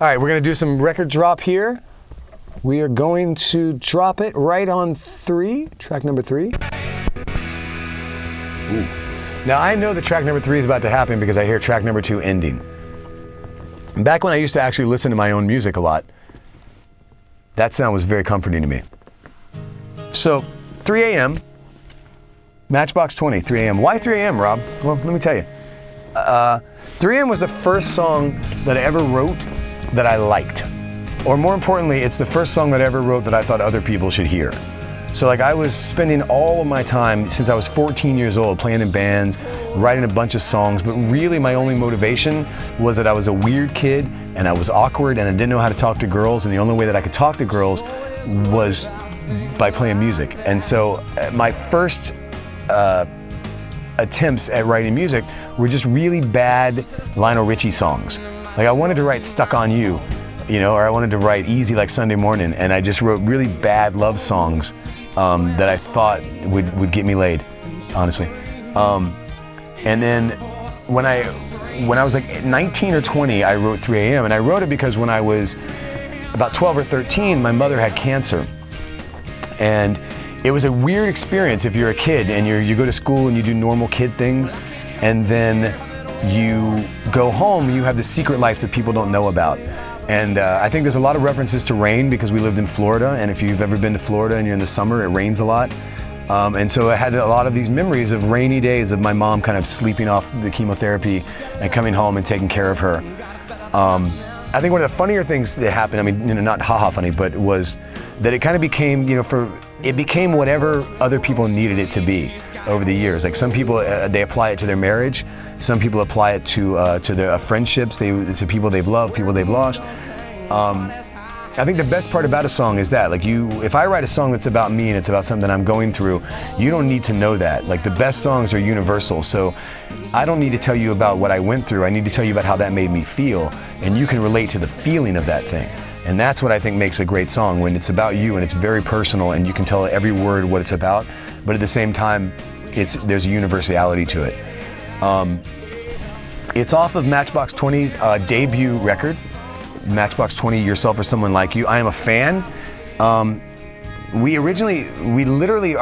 All right, we're gonna do some record drop here. We are going to drop it right on 3, track number 3. Ooh. Now I know that track number 3 is about to happen because I hear track number 2 ending. Back when I used to actually listen to my own music a lot, that sound was very comforting to me. So, 3 a.m., Matchbox 20, 3 a.m. Why 3 a.m., Rob? Well, let me tell you. 3 a.m. was the first song that I ever wrote that I liked. Or more importantly, it's the first song that I ever wrote that I thought other people should hear. So like I was spending all of my time since I was 14 years old playing in bands, writing a bunch of songs, but really my only motivation was that I was a weird kid and I was awkward and I didn't know how to talk to girls, and the only way that I could talk to girls was by playing music. And so my first attempts at writing music were just really bad Lionel Richie songs. Like I wanted to write Stuck on You, or I wanted to write Easy Like Sunday Morning, and I just wrote really bad love songs that I thought would get me laid, honestly. And then when I was like 19 or 20, I wrote 3 a.m. and I wrote it because when I was about 12 or 13, my mother had cancer. And it was a weird experience if you're a kid and you go to school and you do normal kid things, and then you go home and you have this secret life that people don't know about. And I think there's a lot of references to rain because we lived in Florida, and if you've ever been to Florida and you're in the summer, it rains a lot. And so I had a lot of these memories of rainy days of my mom kind of sleeping off the chemotherapy and coming home and taking care of her. I think one of the funnier things that happened, I mean, not haha funny, but was that it kind of became, it became whatever other people needed it to be over the years. Like some people, they apply it to their marriage. Some people apply it to their friendships, to people they've loved, people they've lost. I think the best part about a song is that, like if I write a song that's about me and it's about something I'm going through, you don't need to know that. Like the best songs are universal, so I don't need to tell you about what I went through. I need to tell you about how that made me feel, and you can relate to the feeling of that thing. And that's what I think makes a great song, when it's about you and it's very personal and you can tell every word what it's about, but at the same time, there's a universality to it. It's off of Matchbox 20's debut record, Matchbox 20, Yourself or Someone Like You. I am a fan. Our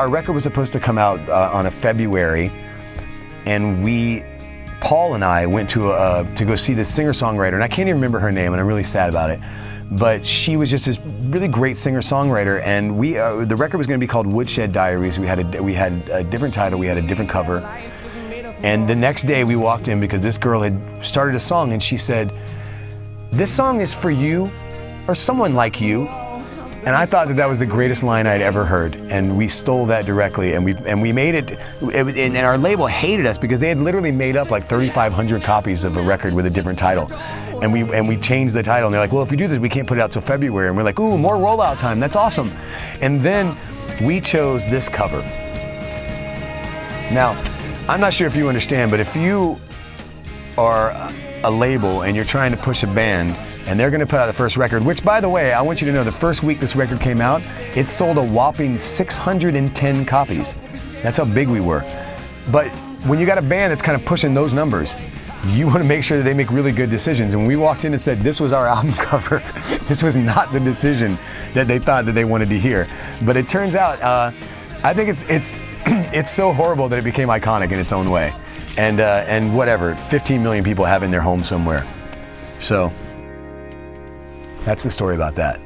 record was supposed to come out on a February, and Paul and I went to go see this singer-songwriter, and I can't even remember her name, and I'm really sad about it. But she was just this really great singer-songwriter, and the record was going to be called Woodshed Diaries. We had a different title, we had a different cover. And the next day we walked in because this girl had started a song, and she said, "This song is for you or someone like you." And I thought that was the greatest line I'd ever heard, and we stole that directly, and we made it, and our label hated us because they had literally made up like 3,500 copies of a record with a different title. And we changed the title, and they're like, "Well, if we do this, we can't put it out till February." And we're like, "Ooh, more rollout time, that's awesome." And then we chose this cover. Now, I'm not sure if you understand, but if you are a label and you're trying to push a band and they're going to put out the first record, which, by the way, I want you to know, the first week this record came out, it sold a whopping 610 copies. That's how big we were. But when you got a band that's kind of pushing those numbers, you want to make sure that they make really good decisions. And when we walked in and said this was our album cover, this was not the decision that they thought that they wanted to hear. But it turns out, I think it's so horrible that it became iconic in its own way. And whatever, 15 million people have it in their home somewhere. So that's the story about that.